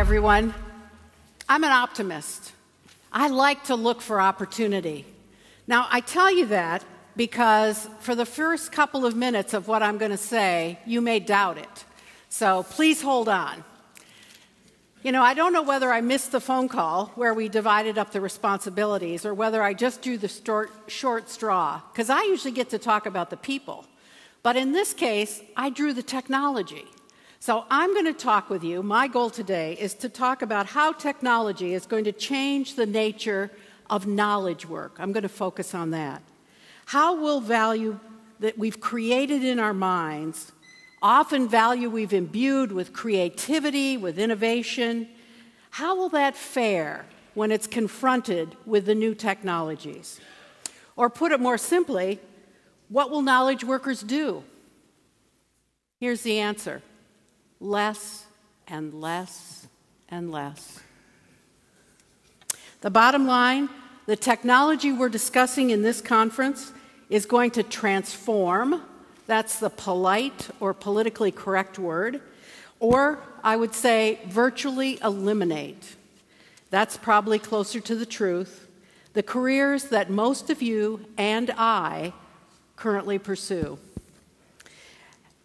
everyone. I'm an optimist. I like to look for opportunity. Now, I tell you that because for the first couple of minutes of what I'm going to say, you may doubt it. So please hold on. You know, I don't know whether I missed the phone call where we divided up the responsibilities or whether I just drew the short straw, because I usually get to talk about the people. But in this case, I drew the technology. So I'm going to talk with you. My goal today is to talk about how technology is going to change the nature of knowledge work. I'm going to focus on that. How will value that we've created in our minds, often value we've imbued with creativity, with innovation, how will that fare when it's confronted with the new technologies? Or put it more simply, what will knowledge workers do? Here's the answer. Less and less and less. The bottom line, the technology we're discussing in this conference is going to transform, that's the polite or politically correct word, or I would say virtually eliminate. That's probably closer to the truth. The careers that most of you and I currently pursue.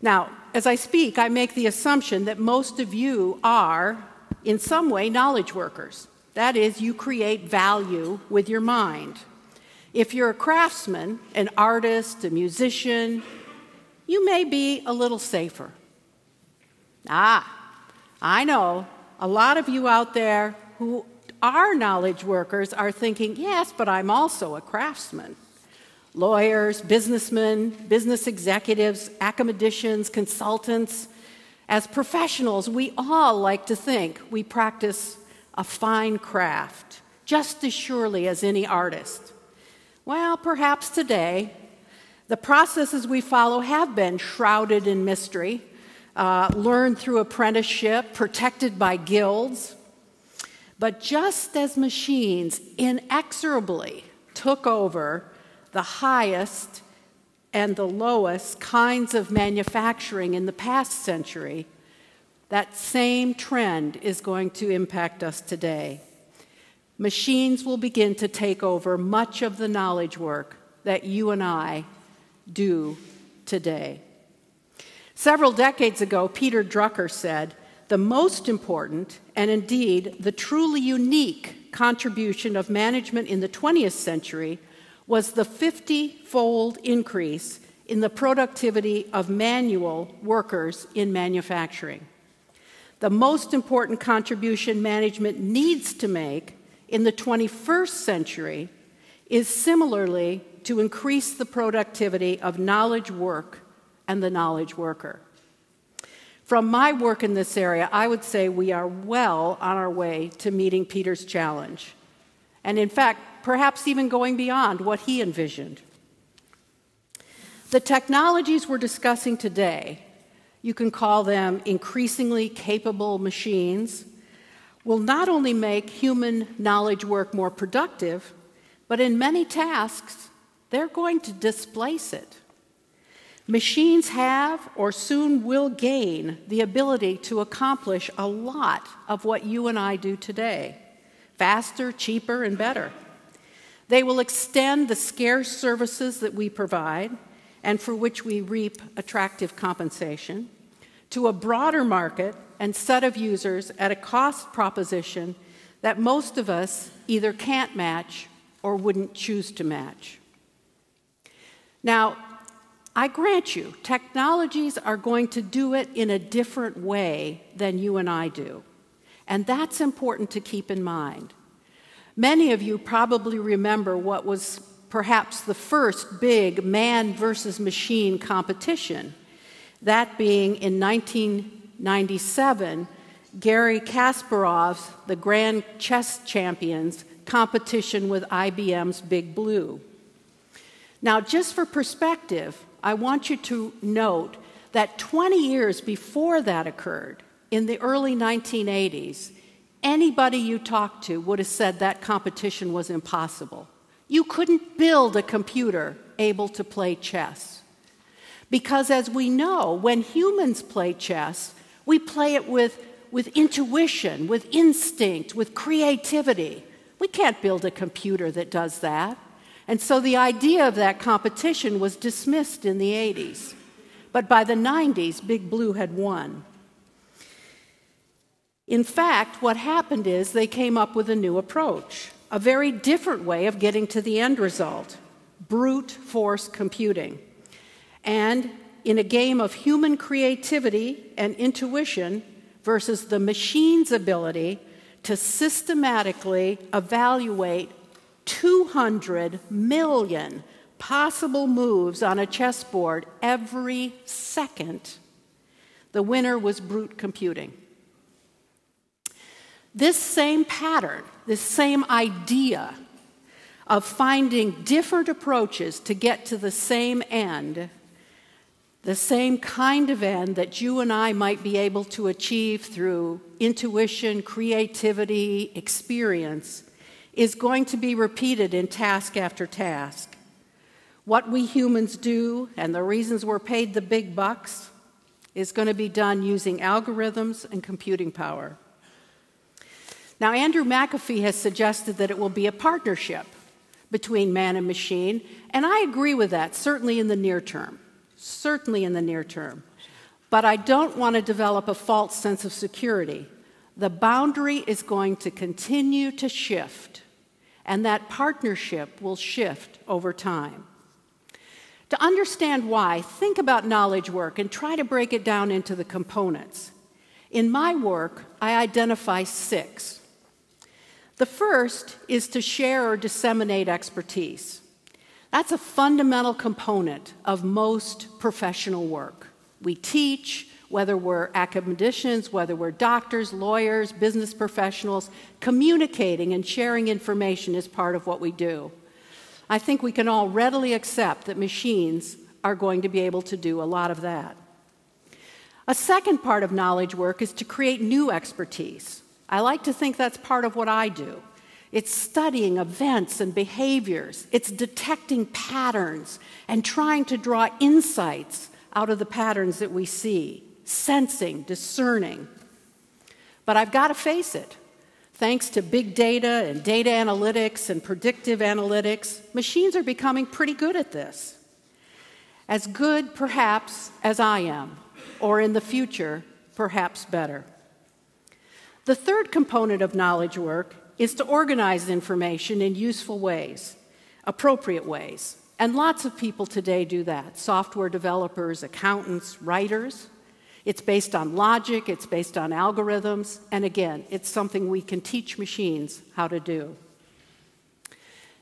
Now, as I speak, I make the assumption that most of you are, in some way, knowledge workers. That is, you create value with your mind. If you're a craftsman, an artist, a musician, you may be a little safer. I know a lot of you out there who are knowledge workers are thinking, yes, but I'm also a craftsman. Lawyers, businessmen, business executives, academicians, consultants. As professionals, we all like to think we practice a fine craft, just as surely as any artist. Well, perhaps today, the processes we follow have been shrouded in mystery, learned through apprenticeship, protected by guilds. But just as machines inexorably took over the highest and the lowest kinds of manufacturing in the past century, that same trend is going to impact us today. Machines will begin to take over much of the knowledge work that you and I do today. Several decades ago, Peter Drucker said, "The most important, and indeed the truly unique contribution of management in the 20th century was the 50-fold increase in the productivity of manual workers in manufacturing. The most important contribution management needs to make in the 21st century is similarly to increase the productivity of knowledge work and the knowledge worker." From my work in this area, I would say we are well on our way to meeting Peter's challenge. And in fact, perhaps even going beyond what he envisioned. The technologies we're discussing today, you can call them increasingly capable machines, will not only make human knowledge work more productive, but in many tasks, they're going to displace it. Machines have or soon will gain the ability to accomplish a lot of what you and I do today, faster, cheaper, and better. They will extend the scarce services that we provide and for which we reap attractive compensation to a broader market and set of users at a cost proposition that most of us either can't match or wouldn't choose to match. Now, I grant you, technologies are going to do it in a different way than you and I do, and that's important to keep in mind. Many of you probably remember what was perhaps the first big man versus machine competition, that being in 1997, Garry Kasparov's, the Grand Chess Champions, competition with IBM's Big Blue. Now, just for perspective, I want you to note that 20 years before that occurred, in the early 1980s, anybody you talked to would have said that competition was impossible. You couldn't build a computer able to play chess. Because as we know, when humans play chess, we play it with intuition, with instinct, with creativity. We can't build a computer that does that. And so the idea of that competition was dismissed in the 80s. But by the 90s, Big Blue had won. In fact, what happened is they came up with a new approach, a very different way of getting to the end result, brute force computing. And in a game of human creativity and intuition versus the machine's ability to systematically evaluate 200 million possible moves on a chessboard every second, the winner was brute computing. This same pattern, this same idea of finding different approaches to get to the same end, the same kind of end that you and I might be able to achieve through intuition, creativity, experience, is going to be repeated in task after task. What we humans do and the reasons we're paid the big bucks is going to be done using algorithms and computing power. Now, Andrew McAfee has suggested that it will be a partnership between man and machine, and I agree with that, certainly in the near term. Certainly in the near term. But I don't want to develop a false sense of security. The boundary is going to continue to shift, and that partnership will shift over time. To understand why, think about knowledge work and try to break it down into the components. In my work, I identify 6. The first is to share or disseminate expertise. That's a fundamental component of most professional work. We teach, whether we're academicians, whether we're doctors, lawyers, business professionals, communicating and sharing information is part of what we do. I think we can all readily accept that machines are going to be able to do a lot of that. A second part of knowledge work is to create new expertise. I like to think that's part of what I do. It's studying events and behaviors. It's detecting patterns and trying to draw insights out of the patterns that we see, sensing, discerning. But I've got to face it. Thanks to big data and data analytics and predictive analytics, machines are becoming pretty good at this. As good, perhaps, as I am, or in the future, perhaps better. The third component of knowledge work is to organize information in useful ways, appropriate ways. And lots of people today do that. Software developers, accountants, writers. It's based on logic, it's based on algorithms, and again, it's something we can teach machines how to do.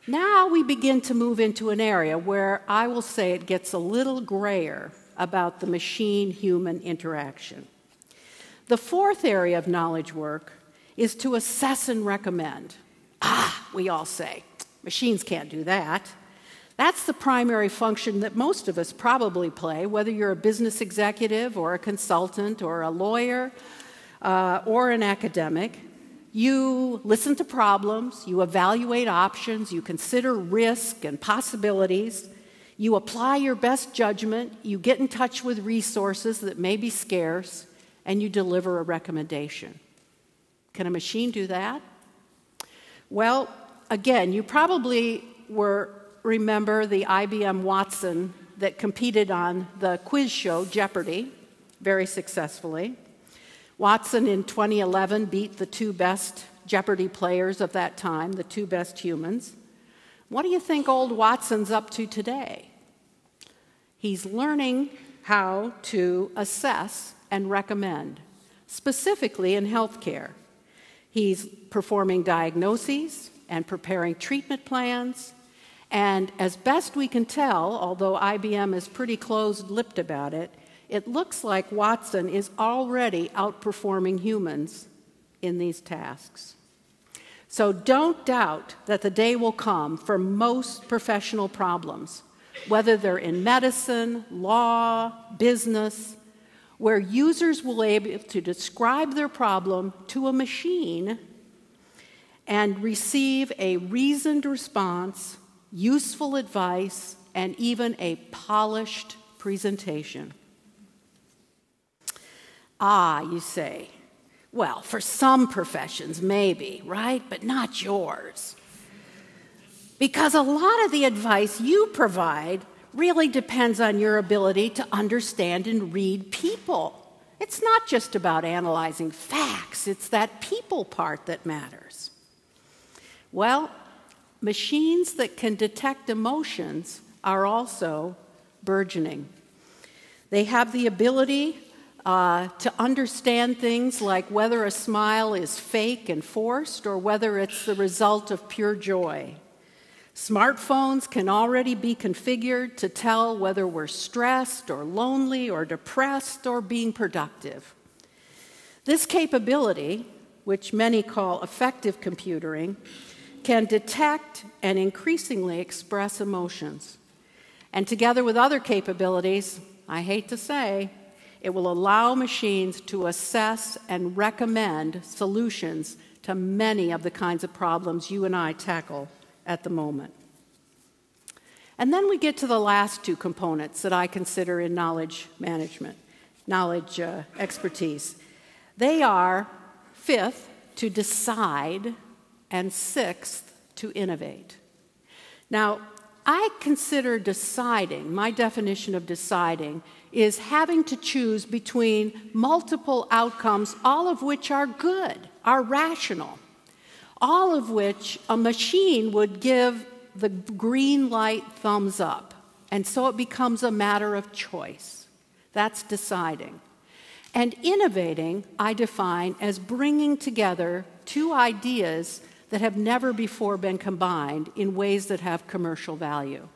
Now we begin to move into an area where I will say it gets a little grayer about the machine-human interaction. The fourth area of knowledge work is to assess and recommend. We all say, machines can't do that. That's the primary function that most of us probably play, whether you're a business executive or a consultant or a lawyer or an academic. You listen to problems, you evaluate options, you consider risk and possibilities, you apply your best judgment, you get in touch with resources that may be scarce, and you deliver a recommendation. Can a machine do that? Well, again, you probably remember the IBM Watson that competed on the quiz show Jeopardy very successfully. Watson in 2011 beat the 2 best Jeopardy players of that time, the 2 best humans. What do you think old Watson's up to today? He's learning how to assess and recommend, specifically in healthcare. He's performing diagnoses and preparing treatment plans. And as best we can tell, although IBM is pretty closed-lipped about it, it looks like Watson is already outperforming humans in these tasks. So don't doubt that the day will come for most professional problems, whether they're in medicine, law, business, where users will be able to describe their problem to a machine and receive a reasoned response, useful advice, and even a polished presentation. You say, Well, for some professions, maybe, right? But not yours. Because a lot of the advice you provide really depends on your ability to understand and read people. It's not just about analyzing facts, it's that people part that matters. Well, machines that can detect emotions are also burgeoning. They have the ability to understand things like whether a smile is fake and forced or whether it's the result of pure joy. Smartphones can already be configured to tell whether we're stressed or lonely or depressed or being productive. This capability, which many call affective computing, can detect and increasingly express emotions. And together with other capabilities, I hate to say, it will allow machines to assess and recommend solutions to many of the kinds of problems you and I tackle at the moment. And then we get to the last two components that I consider in knowledge management, knowledge expertise. They are, fifth, to decide, and sixth, to innovate. Now, I consider deciding, my definition of deciding, is having to choose between multiple outcomes, all of which are good, are rational, all of which a machine would give the green light thumbs up. And so it becomes a matter of choice. That's deciding. And innovating, I define as bringing together two ideas that have never before been combined in ways that have commercial value.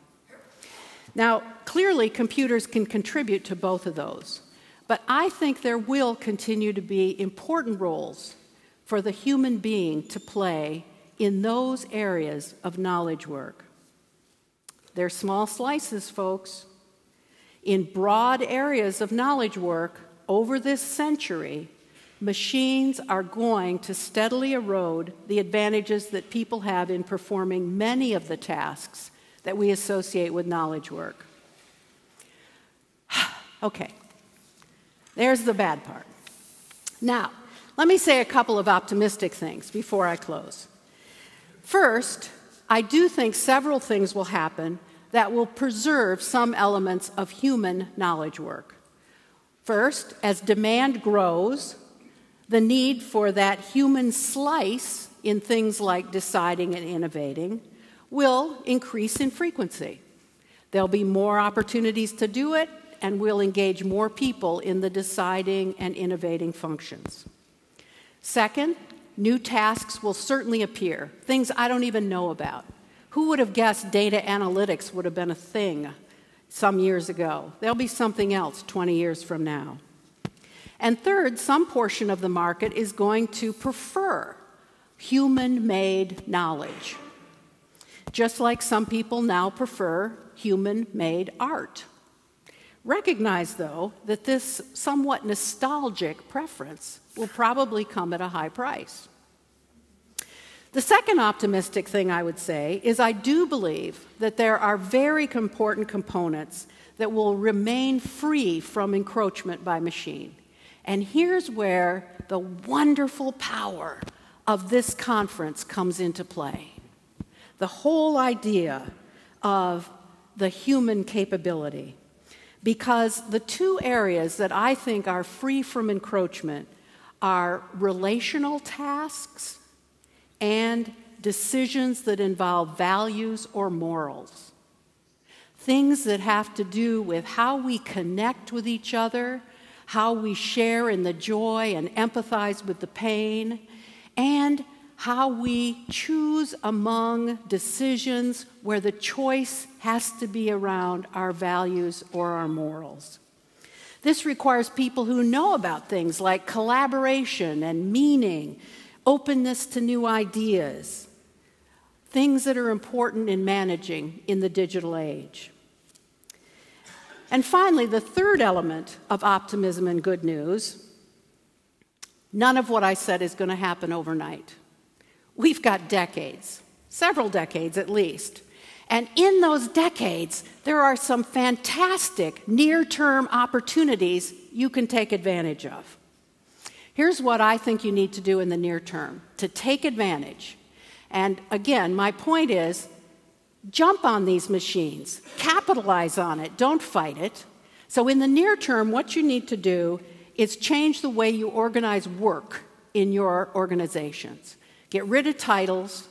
Now, clearly, computers can contribute to both of those, but I think there will continue to be important roles for the human being to play in those areas of knowledge work. They're small slices, folks. In broad areas of knowledge work over this century, machines are going to steadily erode the advantages that people have in performing many of the tasks that we associate with knowledge work. Okay, there's the bad part. Now, let me say a couple of optimistic things before I close. First, I do think several things will happen that will preserve some elements of human knowledge work. First, as demand grows, the need for that human slice in things like deciding and innovating will increase in frequency. There'll be more opportunities to do it, and we'll engage more people in the deciding and innovating functions. Second, new tasks will certainly appear, things I don't even know about. Who would have guessed data analytics would have been a thing some years ago? There'll be something else 20 years from now. And third, some portion of the market is going to prefer human-made knowledge, just like some people now prefer human-made art. Recognize, though, that this somewhat nostalgic preference will probably come at a high price. The second optimistic thing I would say is I do believe that there are very important components that will remain free from encroachment by machine. And here's where the wonderful power of this conference comes into play. The whole idea of the human capability. Because the two areas that I think are free from encroachment are relational tasks and decisions that involve values or morals. Things that have to do with how we connect with each other, how we share in the joy and empathize with the pain, and how we choose among decisions where the choice has to be around our values or our morals. This requires people who know about things like collaboration and meaning, openness to new ideas, things that are important in managing in the digital age. And finally, the third element of optimism and good news, none of what I said is going to happen overnight. We've got decades, several decades at least. And in those decades, there are some fantastic near-term opportunities you can take advantage of. Here's what I think you need to do in the near term to take advantage. And again, my point is, jump on these machines, capitalize on it, don't fight it. So in the near term, what you need to do is change the way you organize work in your organizations. Get rid of titles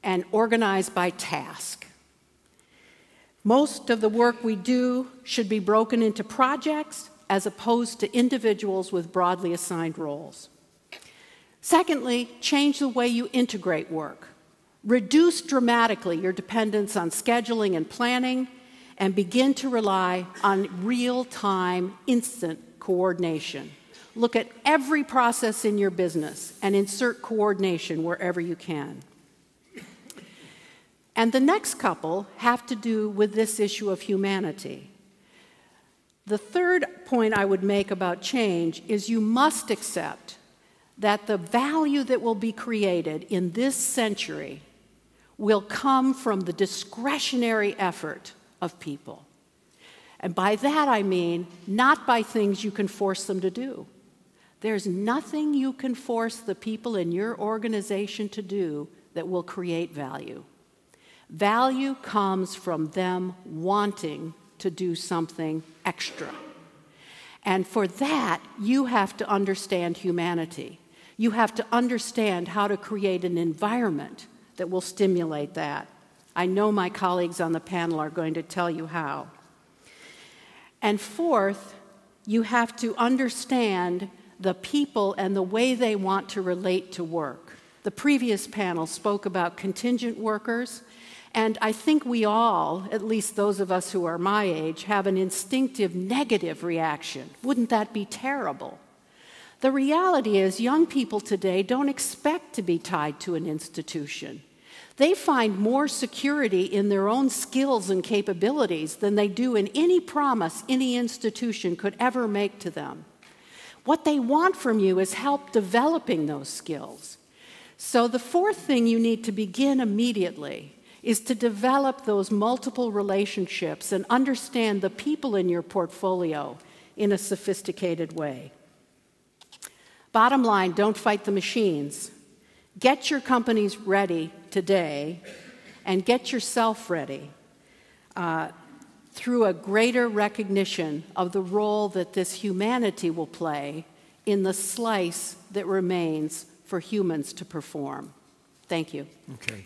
and organize by task. Most of the work we do should be broken into projects as opposed to individuals with broadly assigned roles. Secondly, change the way you integrate work. Reduce dramatically your dependence on scheduling and planning, and begin to rely on real-time, instant coordination. Look at every process in your business and insert coordination wherever you can. And the next couple have to do with this issue of humanity. The third point I would make about change is you must accept that the value that will be created in this century will come from the discretionary effort of people. And by that I mean not by things you can force them to do. There's nothing you can force the people in your organization to do that will create value. Value comes from them wanting to do something extra. And for that, you have to understand humanity. You have to understand how to create an environment that will stimulate that. I know my colleagues on the panel are going to tell you how. And fourth, you have to understand the people and the way they want to relate to work. The previous panel spoke about contingent workers, and I think we all, at least those of us who are my age, have an instinctive negative reaction. Wouldn't that be terrible? The reality is young people today don't expect to be tied to an institution. They find more security in their own skills and capabilities than they do in any promise any institution could ever make to them. What they want from you is help developing those skills. So the fourth thing you need to begin immediately is to develop those multiple relationships and understand the people in your portfolio in a sophisticated way. Bottom line, don't fight the machines. Get your companies ready today and get yourself ready through a greater recognition of the role that this humanity will play in the slice that remains for humans to perform. Thank you. Okay.